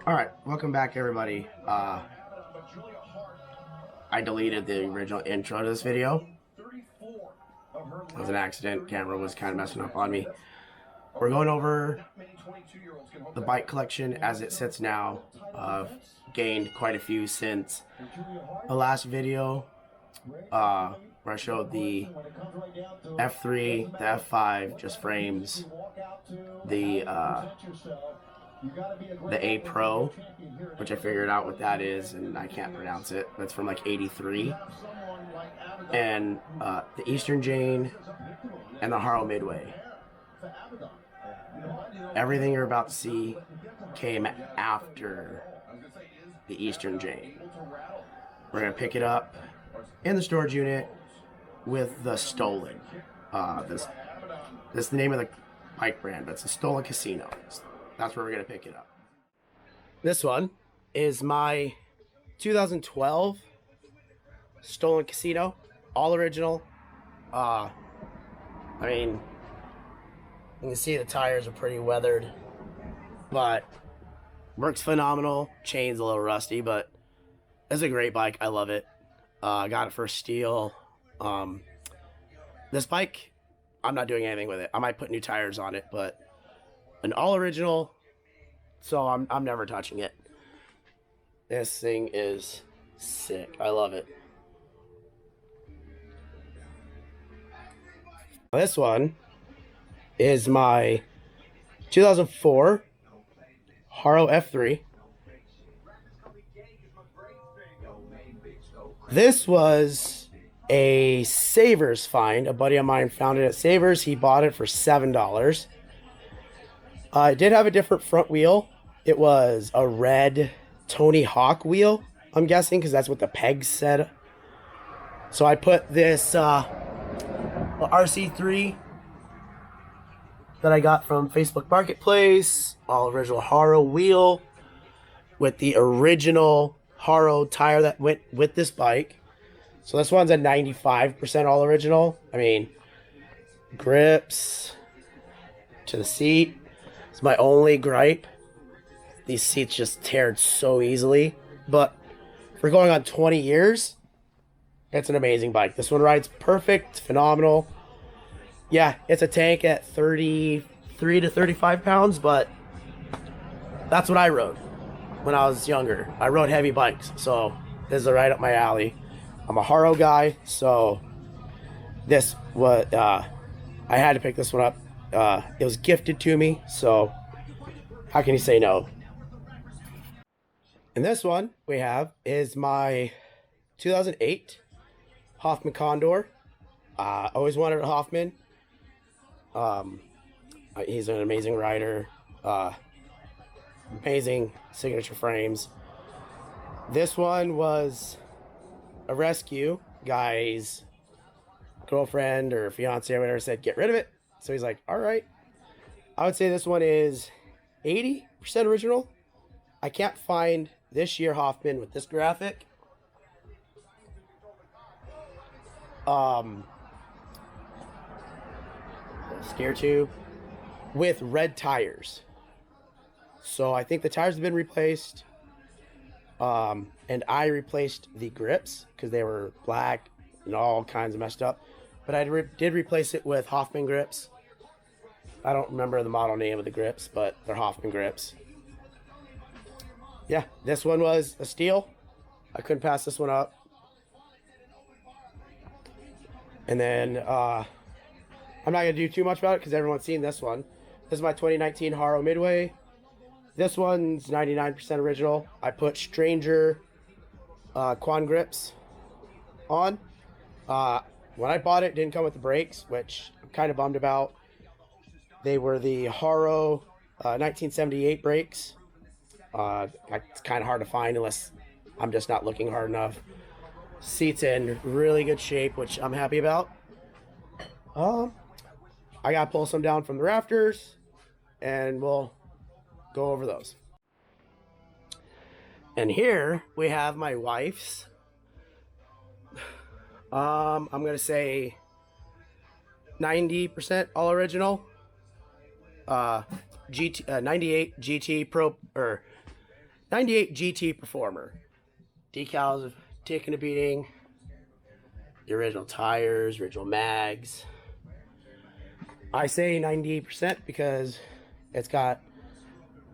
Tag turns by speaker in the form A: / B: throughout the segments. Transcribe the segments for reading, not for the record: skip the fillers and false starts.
A: Alright, welcome back everybody. I deleted the original intro to this video. It was an accident. Camera was kind of messing up on me. We're going over the bike collection as it sits now. I've gained quite a few since the last video where I showed the F3, the F5, just frames, the A Pro, which I figured out what that is, and I can't pronounce it. That's from like '83, and the Eastern Jane and the Haro Midway. Everything you're about to see came after the Eastern Jane. We're gonna pick it up in the storage unit with the Stolen. This is the name of the bike brand, but it's a Stolen Casino. That's where we're gonna pick it up. This one is my 2012 Stolen Casino, all original. I mean, you can see the tires are pretty weathered, but works phenomenal. Chain's a little rusty, but it's a great bike. I love it. I got it for steel. This bike, I'm not doing anything with it. I might put new tires on it, but an all original, so I'm never touching it. This thing is sick. I love it. This one is my 2004 Haro F3. This was a Savers find. A buddy of mine found it at Savers. He bought it for $7. It did have a different front wheel. It was a red Tony Hawk wheel, I'm guessing, because that's what the pegs said. So I put this RC3 that I got from Facebook Marketplace, all original Haro wheel with the original Haro tire that went with this bike. So this one's a 95% all original. I mean, grips to the seat. It's my only gripe. These seats just tear so easily. But for going on 20 years, it's an amazing bike. This one rides perfect, phenomenal. Yeah, it's a tank at 33 to 35 pounds, but that's what I rode when I was younger. I rode heavy bikes, so this is right up my alley. I'm a Haro guy, so this was I had to pick this one up. It was gifted to me, so how can you say no? And this one we have is my 2008 Hoffman Condor. Always wanted a Hoffman. He's an amazing rider. Amazing signature frames. This one was a rescue. Guy's girlfriend or fiance or whatever said get rid of it. So he's like, all right. I would say this one is 80% original. I can't find this year Hoffman with this graphic. Steer tube with red tires. So I think the tires have been replaced. And I replaced the grips because they were black and all kinds of messed up. But I did replace it with Hoffman grips. I don't remember the model name of the grips, but they're Hoffman grips. Yeah, this one was a steal. I couldn't pass this one up. And then I'm not going to do too much about it because everyone's seen this one. This is my 2019 Haro Midway. This one's 99% original. I put Stranger Quan grips on. When I bought it, it didn't come with the brakes, which I'm kind of bummed about. They were the Haro 1978 brakes. It's kind of hard to find unless I'm just not looking hard enough. Seat's in really good shape, which I'm happy about. I got to pull some down from the rafters, and we'll go over those. And here we have my wife's. I'm going to say 90% all original. 98 GT Pro, or 98 GT Performer. Decals have taken a beating. The original tires, original mags. I say 98% because it's got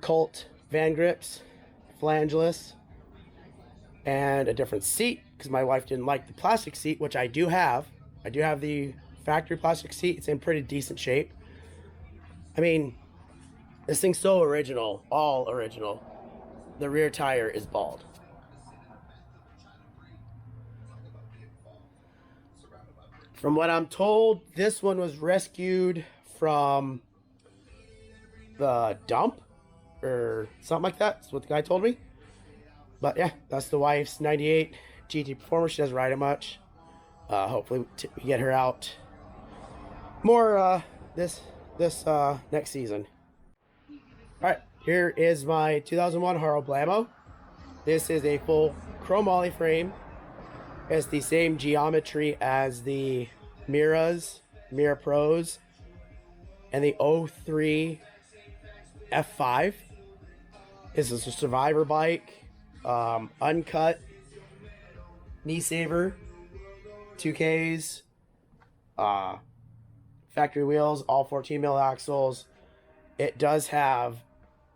A: Colt van grips, flangeless, and a different seat because my wife didn't like the plastic seat, which I do have. I do have the factory plastic seat. It's in pretty decent shape. I mean, this thing's so original, all original. The rear tire is bald. From what I'm told, this one was rescued from the dump or something like that. That's what the guy told me. But yeah, that's the wife's 98 GT Performer. She doesn't ride it much. Hopefully we get her out more this next season. All right, here is my 2001 Haro Blammo. This is a full chrome ollie frame. It's the same geometry as the Mira Pros and the 03 F5. This is a survivor bike, uncut, knee saver, 2Ks, factory wheels, all 14 mil axles. It does have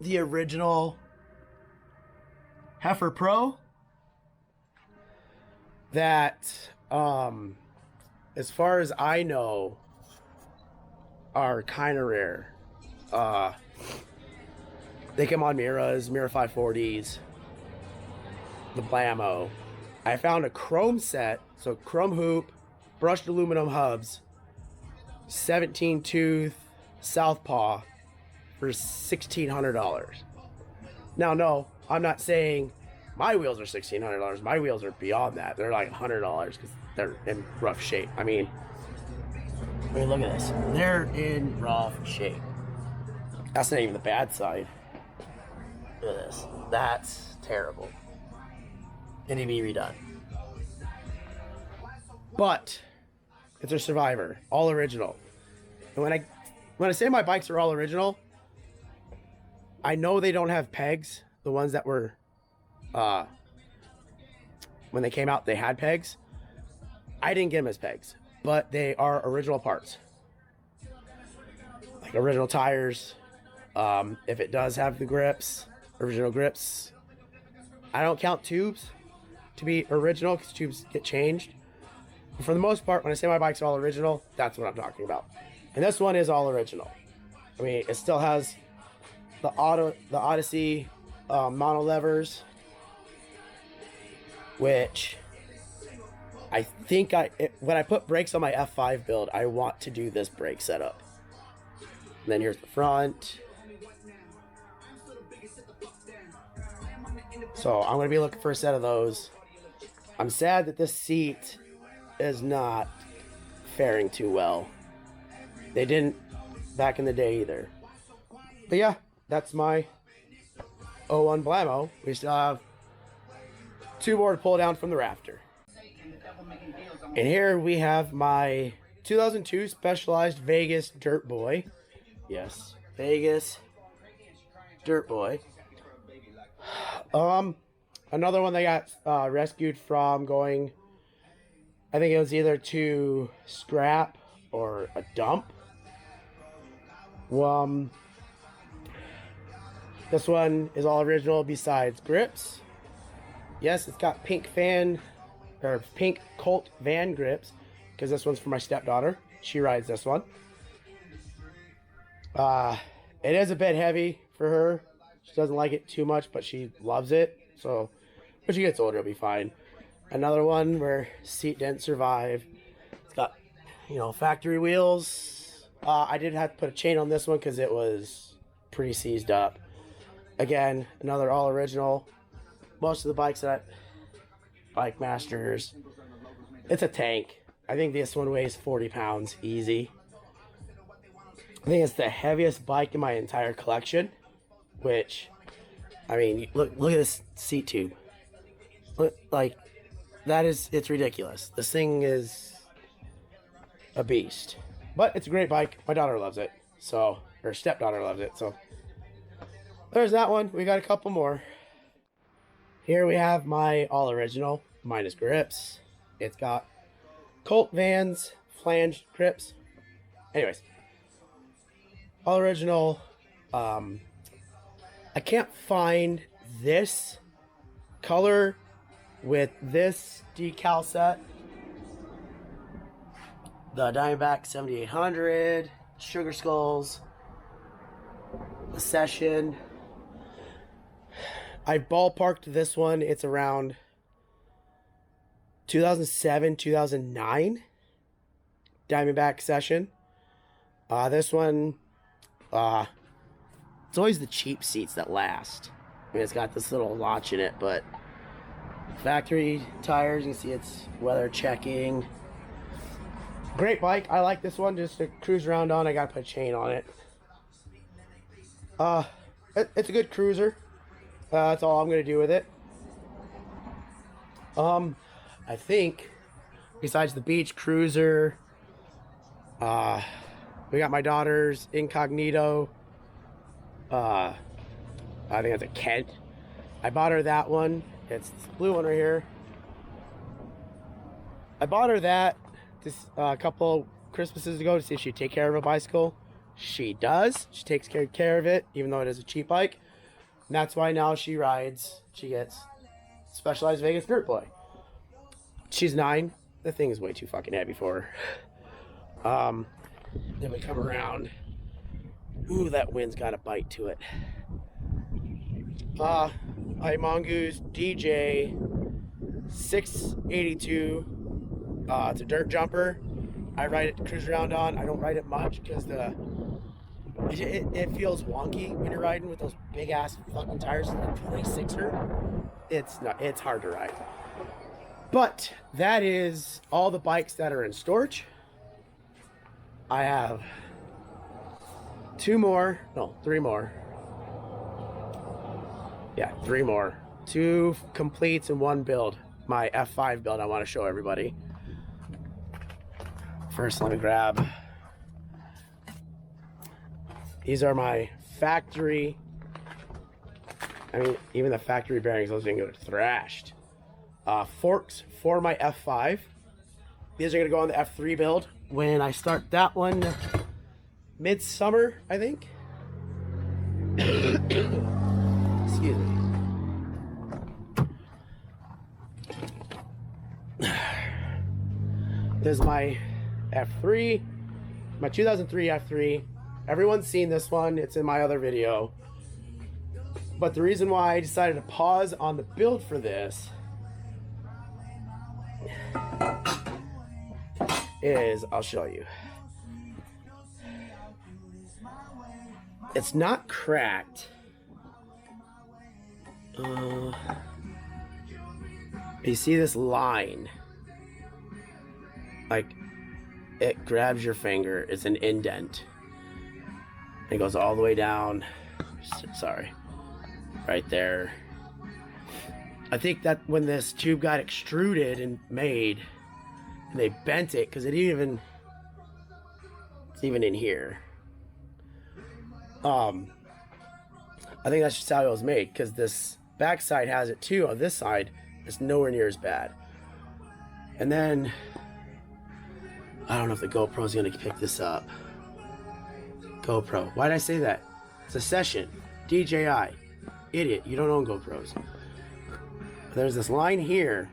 A: the original Heifer Pro that, as far as I know, are kind of rare. They come on Miras, Mira 540s, the Blammo. I found a chrome set, so chrome hoop, brushed aluminum hubs, 17 tooth Southpaw for $1,600. Now, no, I'm not saying my wheels are $1,600. My wheels are beyond that. They're like $100 because they're in rough shape. I mean, look at this. They're in rough shape. That's not even the bad side. Look at this. That's terrible. It need to be redone. But it's a Survivor, all original. And when I say my bikes are all original, I know they don't have pegs. The ones that were when they came out, they had pegs. I didn't get them as pegs, but they are original parts, like original tires. If it does have the grips, original grips, I don't count tubes to be original because tubes get changed. But for the most part, when I say my bikes are all original, that's what I'm talking about. And this one is all original. I mean, it still has the Odyssey mono levers, which I think when I put brakes on my F5 build, I want to do this brake setup. And then here's the front. So I'm going to be looking for a set of those. I'm sad that this seat is not faring too well. They didn't back in the day either. But yeah, that's my 01 Blammo. We still have two more to pull down from the rafter. And here we have my 2002 Specialized Vegas Dirt Boy. Yes, Vegas Dirt Boy. Another one that got rescued from going, I think it was either to scrap or a dump. This one is all original besides grips. Yes, it's got pink Colt van grips because this one's for my stepdaughter. She rides this one. It is a bit heavy for her. She doesn't like it too much, but she loves it. So when she gets older, it'll be fine. Another one where seat didn't survive. It's got, factory wheels. I did have to put a chain on this one because it was pretty seized up. Again, another all original. Most of the bikes that Bike Masters, it's a tank. I think this one weighs 40 pounds easy. I think it's the heaviest bike in my entire collection, which, I mean, look at this seat tube. Look, like, it's ridiculous. This thing is a beast. But it's a great bike. My daughter loves it. So, her stepdaughter loves it. So, there's that one. We got a couple more. Here we have my all original minus grips. It's got Colt Vans flange grips. Anyways, all original. I can't find this color with this decal set. The Diamondback 7800, Sugar Skulls, the Session. I ballparked this one. It's around 2007, 2009 Diamondback Session. This one, it's always the cheap seats that last. I mean, it's got this little latch in it, but factory tires, you can see it's weather checking. Great bike. I like this one just to cruise around on. I gotta put a chain on it. It's a good cruiser. That's all I'm gonna do with it. I think besides the beach cruiser, we got my daughter's Incognito. I think it's a Kent. I bought her that one. It's this blue one right here. I bought her that this a couple Christmases ago to see if she'd take care of a bicycle. She does. She takes care of it, even though it is a cheap bike. And that's why now she rides. She gets Specialized Vegas Dirt Boy. She's 9. The thing is way too fucking heavy for her. Then we come around. Ooh, that wind's got a bite to it. I Mongoose DJ 682. It's a dirt jumper. I ride it to cruise around on. I don't ride it much because it feels wonky when you're riding with those big ass fucking tires and the 26er. It's hard to ride. But that is all the bikes that are in storage. I have 3 more. Yeah, 3 more. 2 completes and 1 build. My F5 build I want to show everybody. First, let me grab. These are my factory. I mean, even the factory bearings, those didn't get thrashed. Forks for my F5. These are going to go on the F3 build when I start that one midsummer, I think. Excuse me. This is my F3, my 2003 F3. Everyone's seen this one. It's in my other video. But the reason why I decided to pause on the build for this is, I'll show you. It's not cracked. You see this line? Like, it grabs your finger. It's an indent. It goes all the way down. Sorry. Right there. I think that when this tube got extruded and made, and they bent it, because it's even in here. I think that's just how it was made, because this back side has it too. On this side, it's nowhere near as bad. And then, I don't know if the GoPro's gonna pick this up. GoPro. Why did I say that? It's a Session. DJI. Idiot. You don't own GoPros. There's this line here.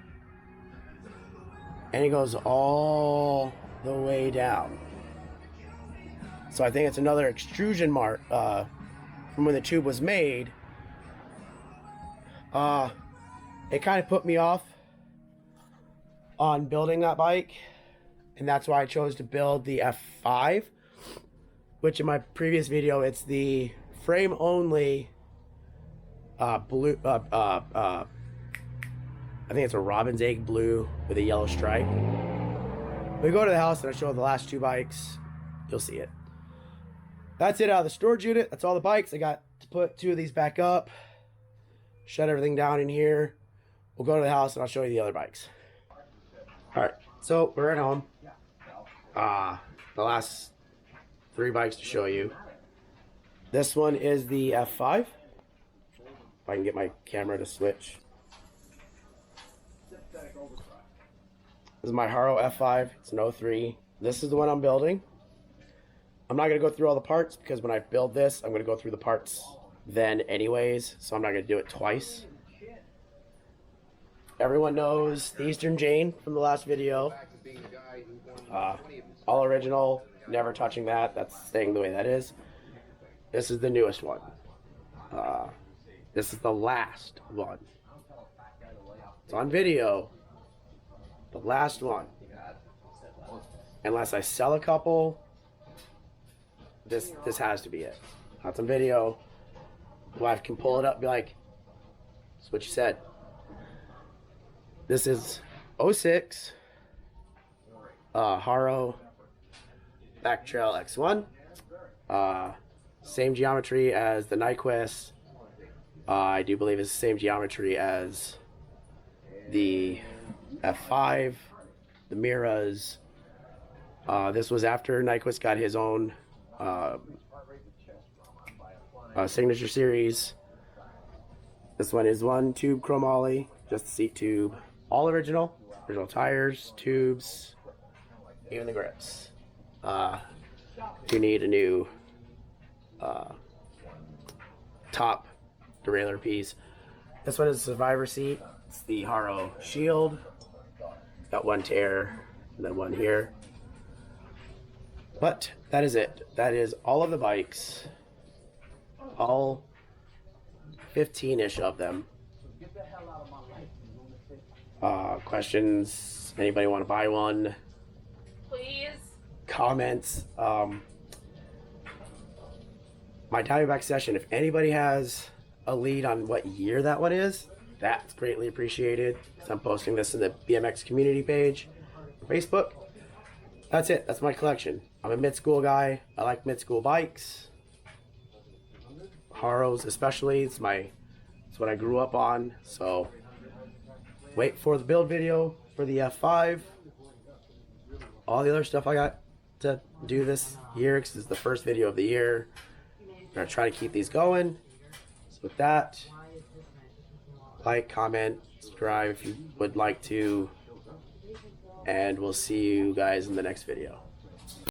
A: And it goes all the way down. So I think it's another extrusion mark from when the tube was made. It kind of put me off on building that bike. And that's why I chose to build the F5. Which in my previous video, it's the frame only blue, I think it's a robin's egg blue with a yellow stripe. When we go to the house and I show the last 2 bikes, you'll see it. That's it out of the storage unit. That's all the bikes. I got to put 2 of these back up, shut everything down in here. We'll go to the house and I'll show you the other bikes. All right, so we're at home. The last 3 bikes to show you. This one is the F5. If I can get my camera to switch. This is my Haro F5. It's an 03. This is the one I'm building. I'm not going to go through all the parts because when I build this, I'm going to go through the parts then anyways, so I'm not going to do it twice. Everyone knows the Eastern Jane from the last video. All original, never touching that. That's staying the way that is. This is the newest one. This is the last one. It's on video. The last one. Unless I sell a couple, this has to be it. That's on video. My wife can pull it up and be like, that's what you said. This is 06 Haro Back Trail X1. Same geometry as the Nyquist. I do believe it's the same geometry as the F5, the Miras. This was after Nyquist got his own signature series. This one is one tube chromoly, just the seat tube. All original tires, tubes, even the grips. You need a new top derailleur piece. This one is a survivor seat. It's the Haro Shield. Got one tear and then one here. But that is it. That is all of the bikes. All 15-ish of them. Questions? Anybody want to buy one?
B: Please.
A: Comments. My Diamondback session, if anybody has a lead on what year that one is, that's greatly appreciated. I'm posting this in the BMX community page on Facebook. That's it. That's my collection. I'm a mid-school guy. I like mid-school bikes. Haros especially. It's what I grew up on. So wait for the build video for the F5. All the other stuff I got to do this year, because this is the first video of the year. I'm going to try to keep these going. So with that, like, comment, subscribe if you would like to. And we'll see you guys in the next video.